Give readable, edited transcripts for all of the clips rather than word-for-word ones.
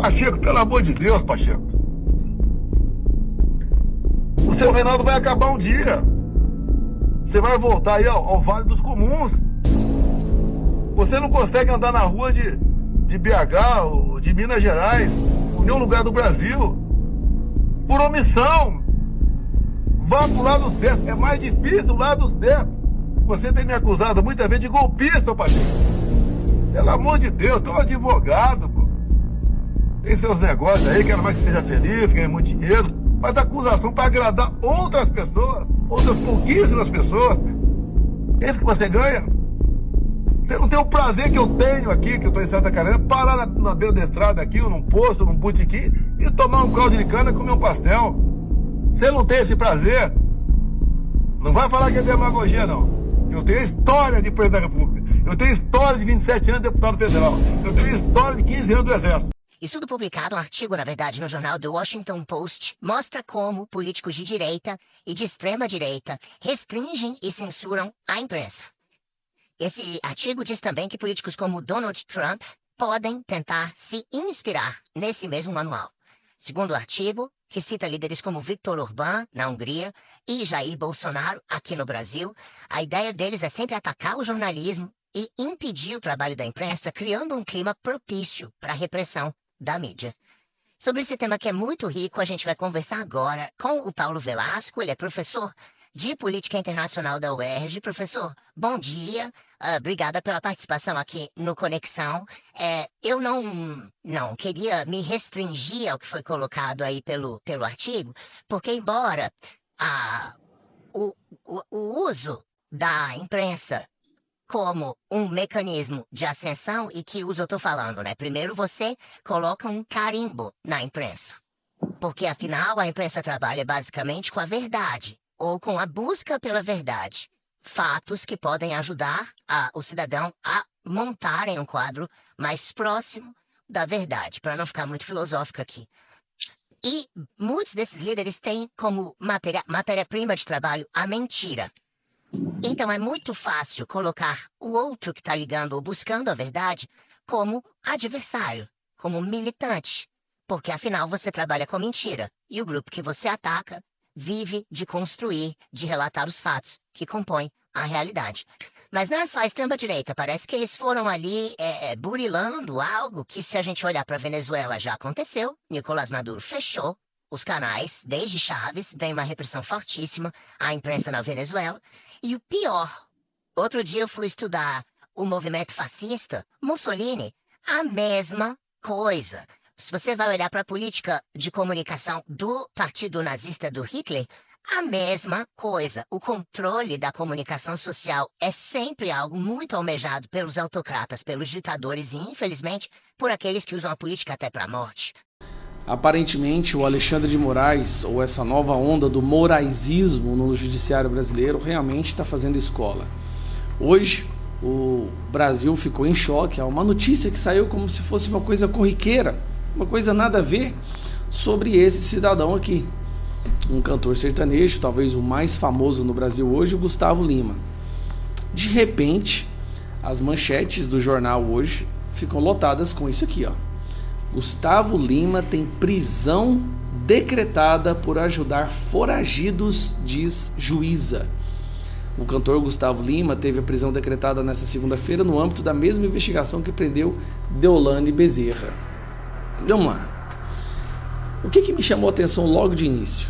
Pacheco, pelo amor de Deus, Pacheco. O seu Reinaldo vai acabar um dia. Você vai voltar aí ao Vale dos Comuns. Você não consegue andar na rua de BH ou de Minas Gerais, em nenhum lugar do Brasil, por omissão. Vá pro lado certo. É mais difícil do lado certo. Você tem me acusado muitas vezes de golpista, Pacheco. Pelo amor de Deus, tu é um advogado, pô. Tem seus negócios aí, quero mais que seja feliz, ganhe muito dinheiro. Mas acusação para agradar outras pessoas, outras pouquíssimas pessoas. É isso que você ganha. Você não tem o prazer que eu tenho aqui, que eu estou em Santa Catarina, parar na beira da estrada aqui, ou num posto, num botequim, e tomar um caldo de cana e comer um pastel. Você não tem esse prazer? Não vai falar que é demagogia, não. Eu tenho história de presidente da República. Eu tenho história de 27 anos de deputado federal. Eu tenho história de 15 anos do Exército. Estudo publicado, um artigo, na verdade, no jornal The Washington Post, mostra como políticos de direita e de extrema-direita restringem e censuram a imprensa. Esse artigo diz também que políticos como Donald Trump podem tentar se inspirar nesse mesmo manual. Segundo o artigo, que cita líderes como Viktor Orbán, na Hungria, e Jair Bolsonaro, aqui no Brasil, a ideia deles é sempre atacar o jornalismo e impedir o trabalho da imprensa, criando um clima propício para a repressão da mídia. Sobre esse tema que é muito rico, a gente vai conversar agora com o Paulo Velasco. Ele é professor de Política Internacional da UERJ. Professor, bom dia. Obrigada pela participação aqui no Conexão. Eu não queria me restringir ao que foi colocado aí pelo artigo, porque embora o uso da imprensa como um mecanismo de ascensão, e que uso eu estou falando, né? Primeiro você coloca um carimbo na imprensa, porque afinal a imprensa trabalha basicamente com a verdade, ou com a busca pela verdade. Fatos que podem ajudar o cidadão a montarem um quadro mais próximo da verdade, para não ficar muito filosófico aqui. E muitos desses líderes têm como matéria-prima de trabalho a mentira. Então é muito fácil colocar o outro que está ligando ou buscando a verdade como adversário, como militante, porque afinal você trabalha com mentira, e o grupo que você ataca vive de construir, de relatar os fatos que compõem a realidade. Mas não é só a extrema-direita, parece que eles foram ali burilando algo que, se a gente olhar para a Venezuela, já aconteceu. Nicolás Maduro fechou os canais, desde Chávez, vem uma repressão fortíssima à imprensa na Venezuela. E o pior, outro dia eu fui estudar o movimento fascista, Mussolini, a mesma coisa. Se você vai olhar para a política de comunicação do partido nazista do Hitler, a mesma coisa. O controle da comunicação social é sempre algo muito almejado pelos autocratas, pelos ditadores e, infelizmente, por aqueles que usam a política até para a morte. Aparentemente, o Alexandre de Moraes, ou essa nova onda do moraizismo no judiciário brasileiro, realmente está fazendo escola. Hoje, o Brasil ficou em choque. Há uma notícia que saiu como se fosse uma coisa corriqueira, uma coisa nada a ver, sobre esse cidadão aqui. Um cantor sertanejo, talvez o mais famoso no Brasil hoje, o Gustavo Lima. De repente, as manchetes do jornal hoje ficam lotadas com isso aqui, ó. Gustavo Lima tem prisão decretada por ajudar foragidos, diz juíza. O cantor Gustavo Lima teve a prisão decretada nesta segunda-feira no âmbito da mesma investigação que prendeu Deolane Bezerra. Vamos lá. O que me chamou a atenção logo de início?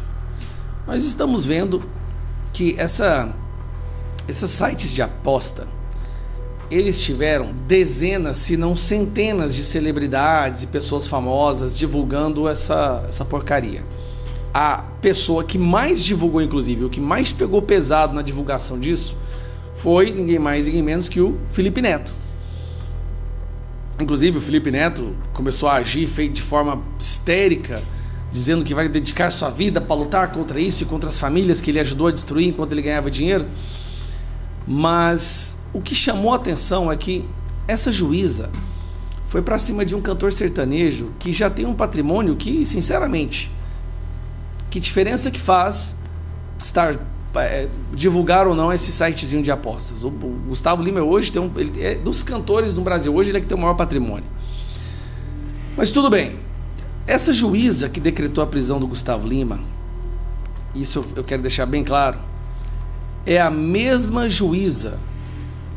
Nós estamos vendo que esses sites de aposta, eles tiveram dezenas, se não centenas de celebridades e pessoas famosas divulgando essa porcaria. A pessoa que mais divulgou, inclusive, o que mais pegou pesado na divulgação disso, foi ninguém mais, ninguém menos que o Felipe Neto. Inclusive, o Felipe Neto começou a agir de forma histérica, dizendo que vai dedicar sua vida para lutar contra isso e contra as famílias que ele ajudou a destruir enquanto ele ganhava dinheiro. Mas o que chamou a atenção é que essa juíza foi para cima de um cantor sertanejo que já tem um patrimônio que, sinceramente, que diferença que faz divulgar ou não esse sitezinho de apostas? O Gustavo Lima hoje ele é dos cantores no Brasil, hoje ele é que tem o maior patrimônio. Mas tudo bem, Essa juíza que decretou a prisão do Gustavo Lima, isso eu quero deixar bem claro, é a mesma juíza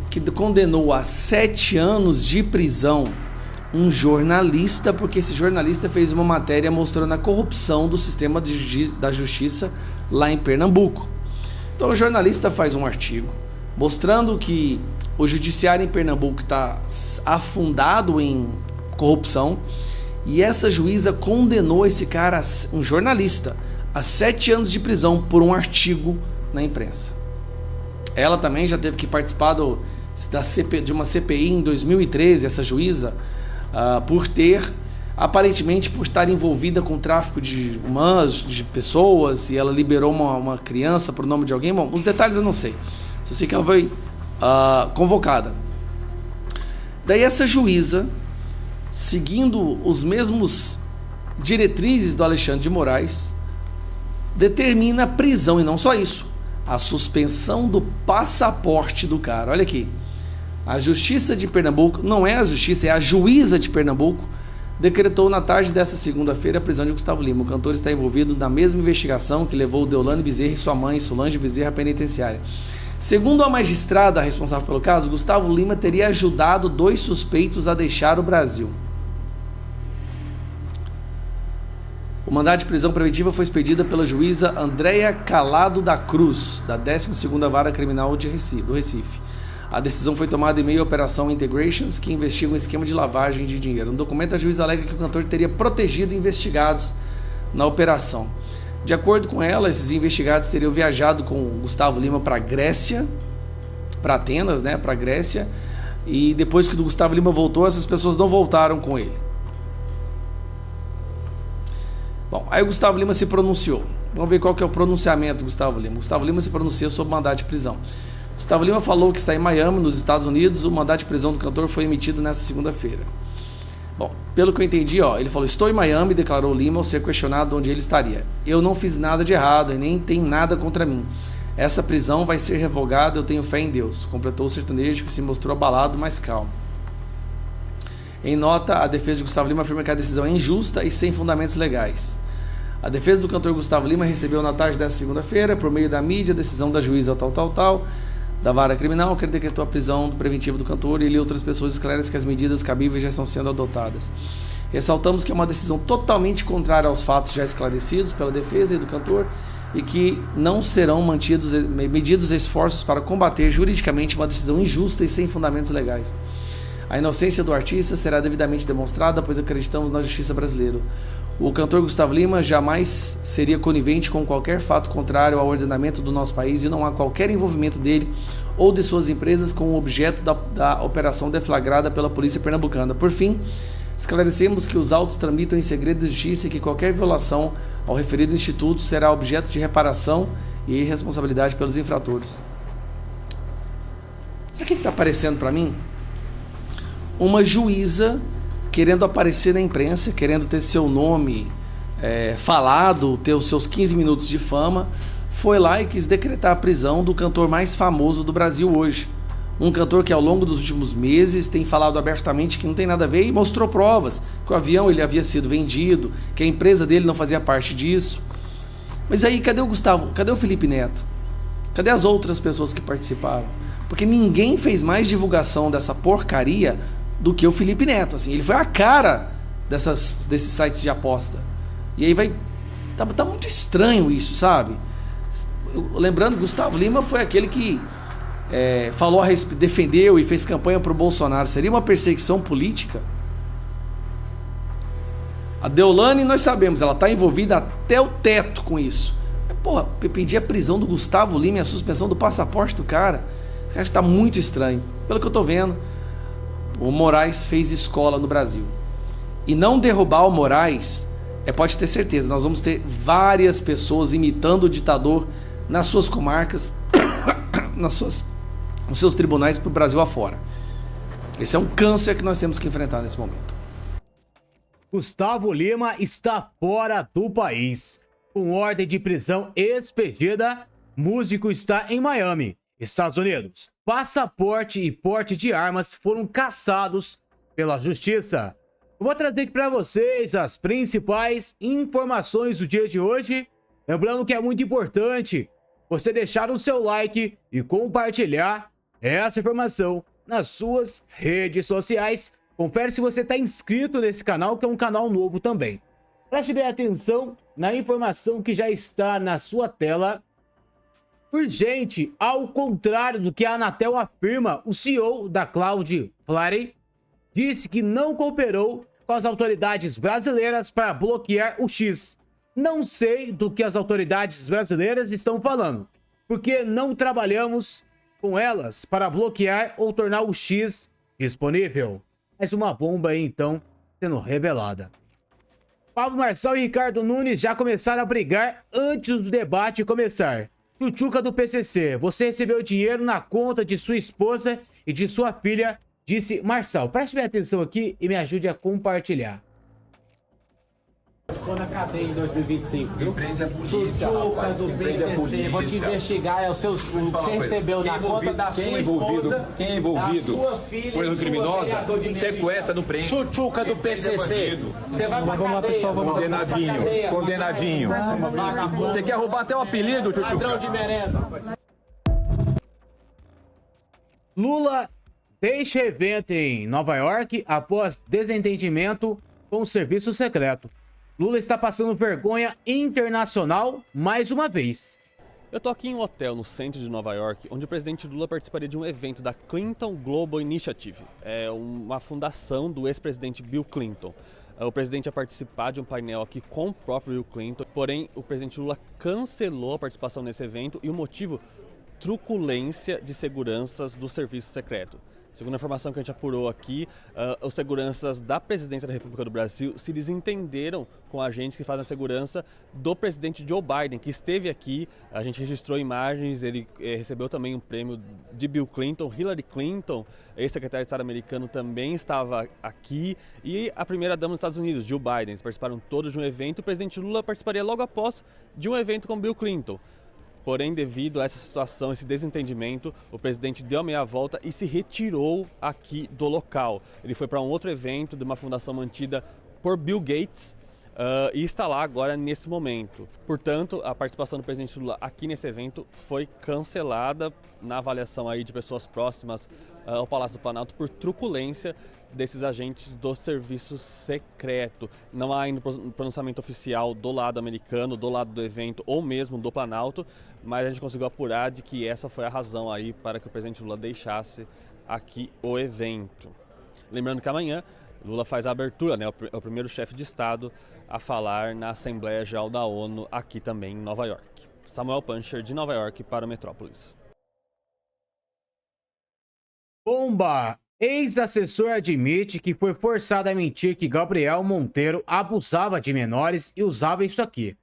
que condenou a 7 anos de prisão um jornalista, porque esse jornalista fez uma matéria mostrando a corrupção do sistema da justiça lá em Pernambuco. Então o jornalista faz um artigo mostrando que o judiciário em Pernambuco está afundado em corrupção, e essa juíza condenou esse cara, um jornalista, a 7 anos de prisão por um artigo na imprensa. Ela também já teve que participar de uma CPI em 2013, essa juíza, aparentemente por estar envolvida com tráfico de pessoas, e ela liberou uma criança por nome de alguém. Bom, os detalhes eu não sei. Só sei que ela foi convocada. Daí essa juíza, seguindo os mesmos diretrizes do Alexandre de Moraes, determina a prisão, e não só isso, a suspensão do passaporte do cara. Olha aqui, a Justiça de Pernambuco, não é a Justiça, é a Juíza de Pernambuco, decretou na tarde desta segunda-feira a prisão de Gustavo Lima. O cantor está envolvido na mesma investigação que levou Deolane Bezerra e sua mãe, Solange Bezerra, à penitenciária. Segundo a magistrada responsável pelo caso, Gustavo Lima teria ajudado 2 suspeitos a deixar o Brasil. O mandado de prisão preventiva foi expedida pela juíza Andréia Calado da Cruz, da 12ª Vara Criminal do Recife. A decisão foi tomada em meio à Operação Integrations, que investiga um esquema de lavagem de dinheiro. No documento, a juíza alega que o cantor teria protegido investigados na operação. De acordo com ela, esses investigados teriam viajado com Gustavo Lima para a Grécia, para Atenas, né, para a Grécia, e depois que o Gustavo Lima voltou, essas pessoas não voltaram com ele. Bom, aí o Gustavo Lima se pronunciou. Vamos ver qual que é o pronunciamento do Gustavo Lima. Gustavo Lima se pronuncia sobre o mandado de prisão. Gustavo Lima falou que está em Miami, nos Estados Unidos. O mandado de prisão do cantor foi emitido nesta segunda-feira. Bom, pelo que eu entendi, ele falou: estou em Miami, declarou Lima ao ser questionado onde ele estaria. Eu não fiz nada de errado e nem tem nada contra mim. Essa prisão vai ser revogada, eu tenho fé em Deus, completou o sertanejo, que se mostrou abalado, mas calmo. Em nota, a defesa de Gustavo Lima afirma que a decisão é injusta e sem fundamentos legais. A defesa do cantor Gustavo Lima recebeu na tarde desta segunda-feira, por meio da mídia, a decisão da juíza da Vara Criminal, que decretou a prisão preventiva do cantor, e ele e outras pessoas esclarecem que as medidas cabíveis já estão sendo adotadas. Ressaltamos que é uma decisão totalmente contrária aos fatos já esclarecidos pela defesa e do cantor, e que não serão medidos esforços para combater juridicamente uma decisão injusta e sem fundamentos legais. A inocência do artista será devidamente demonstrada, pois acreditamos na justiça brasileira. O cantor Gustavo Lima jamais seria conivente com qualquer fato contrário ao ordenamento do nosso país, e não há qualquer envolvimento dele ou de suas empresas com o objeto da operação deflagrada pela polícia pernambucana. Por fim, esclarecemos que os autos tramitam em segredo de justiça e que qualquer violação ao referido instituto será objeto de reparação e responsabilidade pelos infratores. Sabe o que está aparecendo para mim? Uma juíza querendo aparecer na imprensa, querendo ter seu nome falado, ter os seus 15 minutos de fama, foi lá e quis decretar a prisão do cantor mais famoso do Brasil hoje. Um cantor que ao longo dos últimos meses tem falado abertamente que não tem nada a ver, e mostrou provas, que o avião ele havia sido vendido, que a empresa dele não fazia parte disso. Mas aí, cadê o Gustavo? Cadê o Felipe Neto? Cadê as outras pessoas que participaram? Porque ninguém fez mais divulgação dessa porcaria do que o Felipe Neto, assim. Ele foi a cara desses sites de aposta. E aí tá muito estranho isso, sabe? Lembrando, Gustavo Lima foi aquele que falou defendeu e fez campanha pro Bolsonaro. Seria uma perseguição política? A Deolane, nós sabemos, ela tá envolvida até o teto com isso. Mas, porra, pedir a prisão do Gustavo Lima e a suspensão do passaporte do cara, esse cara tá muito estranho. Pelo que eu tô vendo, o Moraes fez escola no Brasil. E não derrubar o Moraes, pode ter certeza, nós vamos ter várias pessoas imitando o ditador nas suas comarcas, nos seus tribunais para o Brasil afora. Esse é um câncer que nós temos que enfrentar nesse momento. Gustavo Lima está fora do país. Com ordem de prisão expedida, músico está em Miami, Estados Unidos. Passaporte e porte de armas foram cassados pela justiça. Eu vou trazer aqui para vocês as principais informações do dia de hoje. Lembrando que é muito importante você deixar o seu like e compartilhar essa informação nas suas redes sociais. Confere se você está inscrito nesse canal, que é um canal novo também. Preste bem atenção na informação que já está na sua tela. Urgente, ao contrário do que a Anatel afirma, o CEO da Cloud Flattery disse que não cooperou com as autoridades brasileiras para bloquear o X. Não sei do que as autoridades brasileiras estão falando, porque não trabalhamos com elas para bloquear ou tornar o X disponível. Mais uma bomba aí, então, sendo revelada. Pablo Marçal e Ricardo Nunes já começaram a brigar antes do debate começar. Tchutchuca do PCC, você recebeu dinheiro na conta de sua esposa e de sua filha, disse Marçal. Preste bem atenção aqui e me ajude a compartilhar. Ficou na cadeia em 2025, viu? Empresa é polícia, Tchutchuca do PCC, vou te investigar, é o seu, o que você recebeu na conta da sua esposa, quem é envolvido, da sua filha, coisa criminosa, sequestra no prende. Tchutchuca do PCC, você vai pra cadeia. Condenadinho. Você quer roubar até o apelido, Tchutchuca? Ladrão de merenda. Lula deixa evento em Nova York após desentendimento com o serviço secreto. Lula está passando vergonha internacional mais uma vez. Eu tô aqui em um hotel no centro de Nova York, onde o presidente Lula participaria de um evento da Clinton Global Initiative. É uma fundação do ex-presidente Bill Clinton. O presidente ia participar de um painel aqui com o próprio Bill Clinton, porém o presidente Lula cancelou a participação nesse evento e o motivo, truculência de seguranças do serviço secreto. Segundo a informação que a gente apurou aqui, os seguranças da Presidência da República do Brasil se desentenderam com agentes que fazem a segurança do presidente Joe Biden, que esteve aqui. A gente registrou imagens, ele recebeu também um prêmio de Bill Clinton. Hillary Clinton, ex-secretária de Estado americano, também estava aqui. E a primeira-dama dos Estados Unidos, Jill Biden, eles participaram todos de um evento. O presidente Lula participaria logo após de um evento com Bill Clinton. Porém, devido a essa situação, esse desentendimento, o presidente deu a meia volta e se retirou aqui do local. Ele foi para um outro evento de uma fundação mantida por Bill Gates e está lá agora nesse momento. Portanto, a participação do presidente Lula aqui nesse evento foi cancelada na avaliação aí de pessoas próximas ao Palácio do Planalto por truculência desses agentes do serviço secreto. Não há ainda pronunciamento oficial do lado americano, do lado do evento ou mesmo do Planalto, mas a gente conseguiu apurar de que essa foi a razão aí para que o presidente Lula deixasse aqui o evento. Lembrando que amanhã Lula faz a abertura, né? É o primeiro chefe de Estado a falar na Assembleia Geral da ONU aqui também em Nova York. Samuel Puncher, de Nova York, para o Metrópolis. Bomba! Ex-assessor admite que foi forçado a mentir que Gabriel Monteiro abusava de menores e usava isso aqui.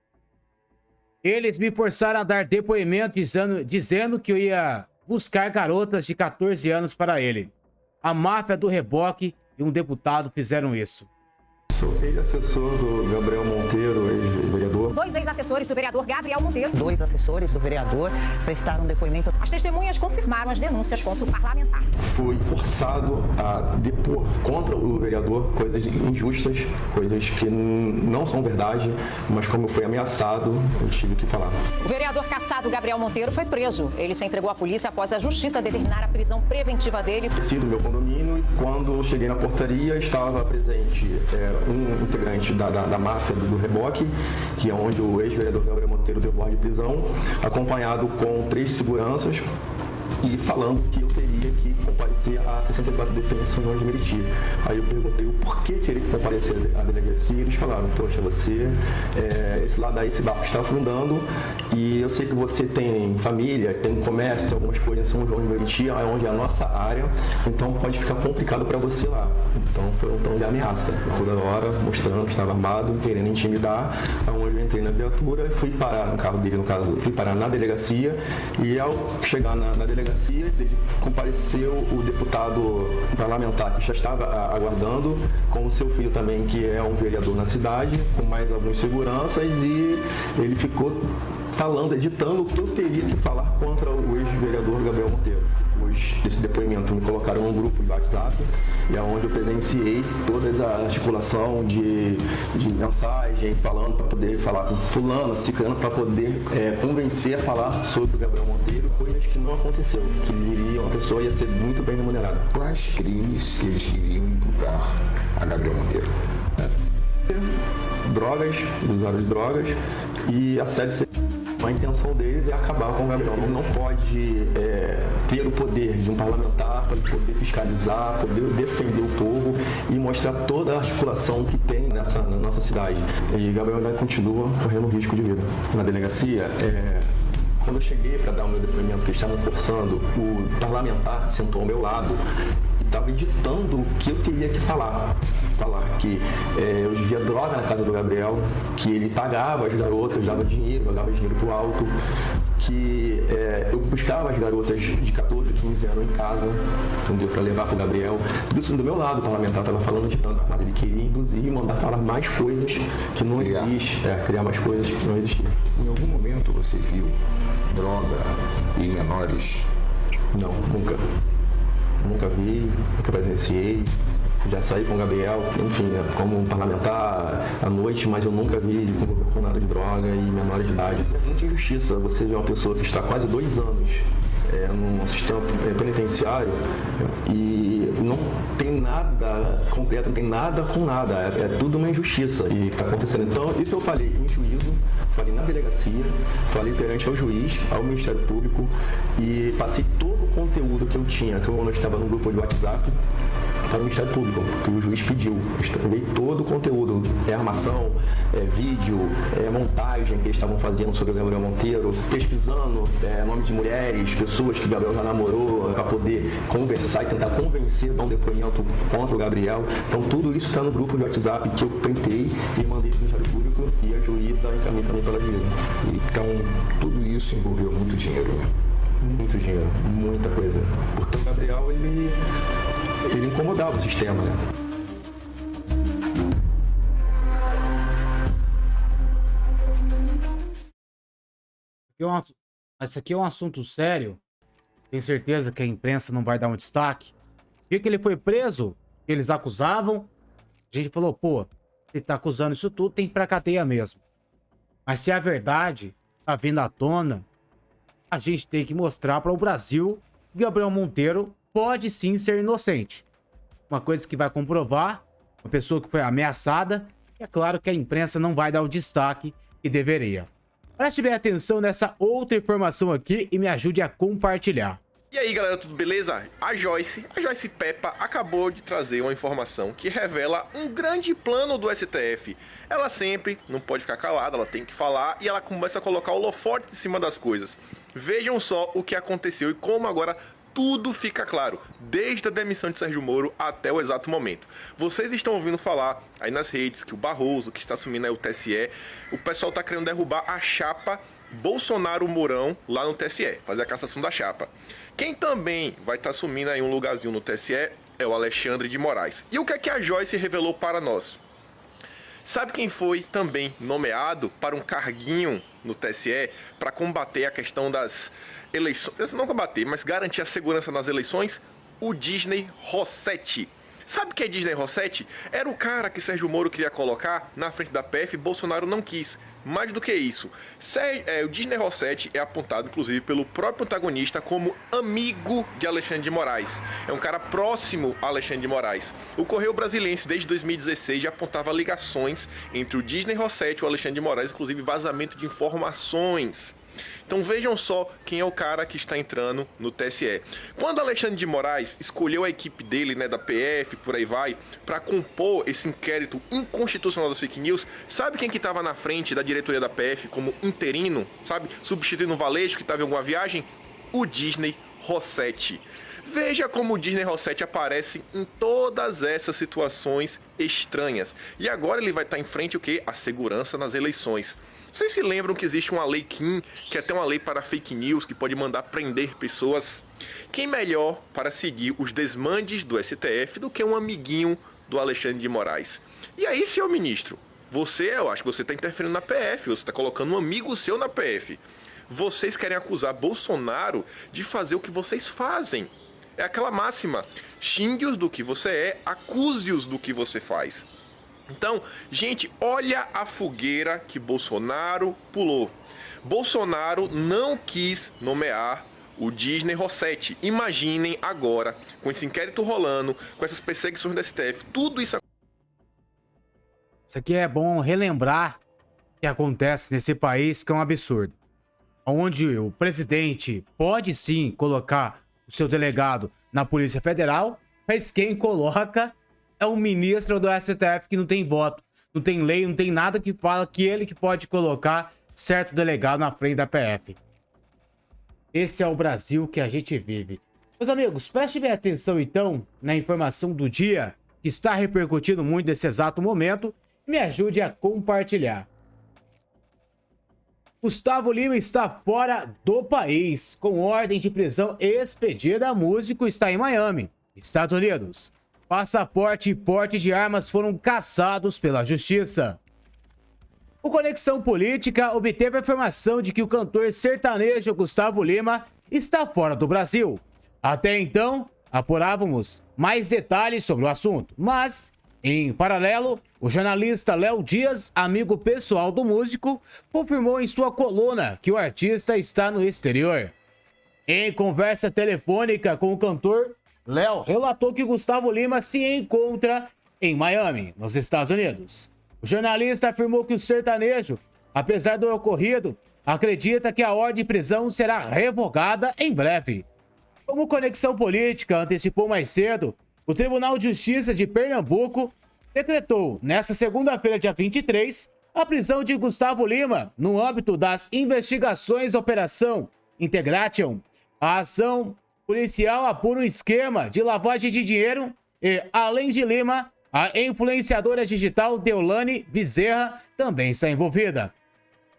Eles me forçaram a dar depoimento dizendo que eu ia buscar garotas de 14 anos para ele. A máfia do reboque e um deputado fizeram isso. Sou ex-assessor do Gabriel Monteiro, ex-vereador. 2 ex-assessores do vereador Gabriel Monteiro. 2 assessores do vereador prestaram depoimento. As testemunhas confirmaram as denúncias contra o parlamentar. Fui forçado a depor contra o vereador coisas injustas, coisas que não são verdade, mas como eu fui ameaçado, eu tive que falar. O vereador cassado Gabriel Monteiro foi preso. Ele se entregou à polícia após a justiça determinar a prisão preventiva dele. Desci do meu condomínio e quando cheguei na portaria estava presente um integrante da máfia do reboque, que é onde o ex-vereador Gabriel Monteiro deu ordem de prisão, acompanhado com 3 seguranças e falando que eu teria que comparecer a 64 DPS em de Meriti. Aí eu perguntei o porquê teria que comparecer à delegacia e eles falaram, poxa, você, esse lado aí, esse barco está afundando e eu sei que você tem família, tem comércio, tem algumas coisas em São João de Meriti, onde é a nossa área, então pode ficar complicado para você lá. Então foi um tom de ameaça, toda hora mostrando que estava armado, querendo intimidar, onde eu entrei na viatura e fui parar no carro dele, no caso, fui parar na delegacia e ao chegar na delegacia, compareceu o deputado parlamentar que já estava aguardando, com o seu filho também, que é um vereador na cidade, com mais alguns seguranças, e ele ficou falando, editando o que eu teria que falar contra o ex-vereador Gabriel Monteiro. depois desse depoimento, me colocaram num grupo de WhatsApp, e é onde eu presenciei toda a articulação de mensagem, falando para poder falar com fulano, ciclano, para poder convencer a falar sobre o Gabriel Monteiro, coisas que não aconteceu, que a pessoa ia ser muito bem remunerada. Quais crimes que eles queriam imputar a Gabriel Monteiro? Drogas, usuário de drogas e assédio sexual. A intenção deles é acabar com o Gabriel. Não pode ter o poder de um parlamentar para poder fiscalizar, poder defender o povo e mostrar toda a articulação que tem na nossa cidade. E Gabriel ainda continua correndo risco de vida. Na delegacia, quando eu cheguei para dar o meu depoimento, que estavam forçando, o parlamentar sentou ao meu lado e estava editando o que eu teria que falar. Falar que eu vivia droga na casa do Gabriel, que ele pagava as garotas, dava dinheiro, pagava dinheiro pro alto, que eu buscava as garotas de 14, 15 anos em casa, entendeu, para levar pro Gabriel. Tudo isso do meu lado, o parlamentar estava falando de tanto, mas ele queria induzir e mandar falar mais coisas que não existem, criar mais coisas que não existiam. Em algum momento você viu droga em menores? Não, nunca. Nunca vi, nunca presenciei. Já saí com o Gabriel, enfim, como um parlamentar à noite, mas eu nunca vi ele desenvolver com nada de droga e menores de idade. É muita injustiça você ver uma pessoa que está quase 2 anos num sistema penitenciário e não tem nada concreto, não tem nada com nada. É tudo uma injustiça e que está acontecendo. Então, isso eu falei em juízo, falei na delegacia, falei perante ao juiz, ao Ministério Público e passei todo o conteúdo que eu tinha, que eu estava no grupo de WhatsApp, para o Ministério Público, que o juiz pediu. Veio todo o conteúdo, armação, vídeo, montagem que eles estavam fazendo sobre o Gabriel Monteiro, pesquisando nome de mulheres, pessoas que o Gabriel já namorou, para poder conversar e tentar convencer, dar um depoimento contra o Gabriel. Então tudo isso está no grupo de WhatsApp que eu printei e mandei para o Ministério Público e a juíza encaminhou também pela juíza. Então tudo isso envolveu muito dinheiro, né? Muito dinheiro, muita coisa. Porque o Gabriel, ele incomodava o sistema, né? Esse aqui é um assunto sério. Tenho certeza que a imprensa não vai dar um destaque. Por que ele foi preso? Eles acusavam. A gente falou, pô, ele tá acusando isso tudo, tem que ir pra cadeia mesmo. Mas se a verdade tá vindo à tona, a gente tem que mostrar para o Brasil que Gabriel Monteiro pode sim ser inocente. Uma coisa que vai comprovar, uma pessoa que foi ameaçada, é claro que a imprensa não vai dar o destaque que deveria. Preste bem atenção nessa outra informação aqui e me ajude a compartilhar. E aí galera, tudo beleza? A Joyce Peppa acabou de trazer uma informação que revela um grande plano do STF. Ela sempre não pode ficar calada, ela tem que falar e ela começa a colocar o holofote em cima das coisas. Vejam só o que aconteceu e como agora tudo fica claro, desde a demissão de Sérgio Moro até o exato momento. Vocês estão ouvindo falar aí nas redes que o Barroso, que está assumindo aí o TSE, o pessoal está querendo derrubar a chapa Bolsonaro-Mourão lá no TSE, fazer a cassação da chapa. Quem também vai estar assumindo aí um lugarzinho no TSE é o Alexandre de Moraes. E o que é que a Joyce revelou para nós? Sabe quem foi também nomeado para um carguinho no TSE para combater a questão das eleições? Não combater, mas garantir a segurança nas eleições? O Disney Rossetti. Sabe quem é Disney Rossetti? Era o cara que Sérgio Moro queria colocar na frente da PF e Bolsonaro não quis. Mais do que isso, o Disney Rossetti é apontado, inclusive, pelo próprio protagonista como amigo de Alexandre de Moraes. É um cara próximo a Alexandre de Moraes. O Correio Brasiliense, desde 2016, já apontava ligações entre o Disney Rossetti e o Alexandre de Moraes, inclusive vazamento de informações. Então vejam só quem é o cara que está entrando no TSE. Quando Alexandre de Moraes escolheu a equipe dele, né, da PF, por aí vai, para compor esse inquérito inconstitucional das fake news, sabe quem que estava na frente da diretoria da PF como interino, sabe? Substituindo o Valeixo que estava em alguma viagem? O Disney Rossetti. Veja como o Disney Rossetti aparece em todas essas situações estranhas. E agora ele vai estar em frente o quê? A segurança nas eleições. Vocês se lembram que existe uma lei Kim, que é até uma lei para fake news, que pode mandar prender pessoas? Quem melhor para seguir os desmandes do STF do que um amiguinho do Alexandre de Moraes? E aí, senhor ministro, eu acho que você está interferindo na PF, você está colocando um amigo seu na PF. vocês querem acusar Bolsonaro de fazer o que vocês fazem. É aquela máxima, xingue-os do que você é, acuse-os do que você faz. Então, gente, olha a fogueira que Bolsonaro pulou. Bolsonaro não quis nomear o Disney Rossetti. Imaginem agora, com esse inquérito rolando, com essas perseguições da STF, tudo isso... Isso aqui é bom relembrar o que acontece nesse país, que é um absurdo. Onde o presidente pode sim colocar o seu delegado na Polícia Federal, mas quem coloca é o ministro do STF, que não tem voto, não tem lei, não tem nada que fala que ele que pode colocar certo delegado na frente da PF. Esse é o Brasil que a gente vive. Meus amigos, prestem bem atenção então na informação do dia, que está repercutindo muito nesse exato momento, e me ajude a compartilhar. Gustavo Lima está fora do país, com ordem de prisão expedida. Músico está em Miami, Estados Unidos. Passaporte e porte de armas foram cassados pela justiça. O Conexão Política obteve a informação de que o cantor sertanejo Gustavo Lima está fora do Brasil. Até então, apurávamos mais detalhes sobre o assunto, mas, em paralelo, o jornalista Léo Dias, amigo pessoal do músico, confirmou em sua coluna que o artista está no exterior. Em conversa telefônica com o cantor, Léo relatou que Gustavo Lima se encontra em Miami, nos Estados Unidos. O jornalista afirmou que o sertanejo, apesar do ocorrido, acredita que a ordem de prisão será revogada em breve. Como Conexão Política antecipou mais cedo, o Tribunal de Justiça de Pernambuco decretou, nesta segunda-feira, dia 23, a prisão de Gustavo Lima no âmbito das investigações Operação Integration. A ação policial apura um esquema de lavagem de dinheiro e, além de Lima, a influenciadora digital Deolane Bezerra também está envolvida.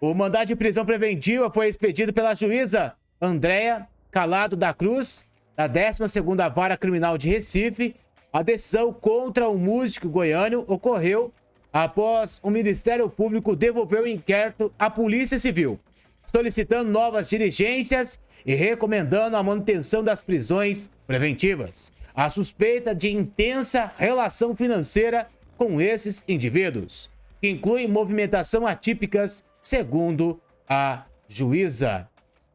O mandado de prisão preventiva foi expedido pela juíza Andréa Calado da Cruz, da 12ª Vara Criminal de Recife. A decisão contra o músico goiano ocorreu após o Ministério Público devolver o inquérito à Polícia Civil, solicitando novas diligências e recomendando a manutenção das prisões preventivas. A suspeita de intensa relação financeira com esses indivíduos, que inclui movimentação atípicas, segundo a juíza.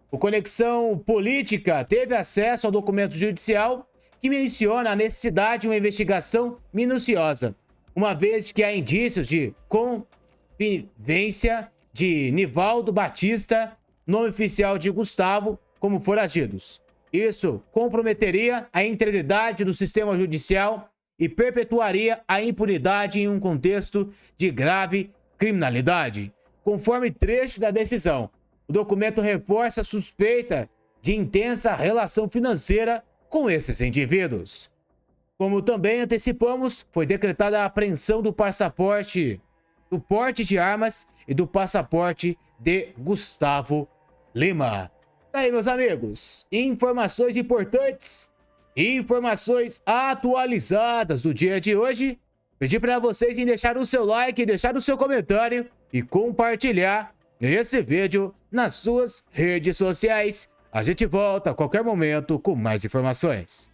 O Conexão Política teve acesso ao documento judicial que menciona a necessidade de uma investigação minuciosa, uma vez que há indícios de convivência de Nivaldo Batista, nome oficial de Gustavo, como foragidos. Isso comprometeria a integridade do sistema judicial e perpetuaria a impunidade em um contexto de grave criminalidade. Conforme trecho da decisão, o documento reforça a suspeita de intensa relação financeira com esses indivíduos. Como também antecipamos, foi decretada a apreensão do passaporte, do porte de armas e do passaporte de Gustavo Lima. Aí, meus amigos, informações importantes, informações atualizadas do dia de hoje. Pedi para vocês em deixar o seu like, deixar o seu comentário e compartilhar esse vídeo nas suas redes sociais. A gente volta a qualquer momento com mais informações.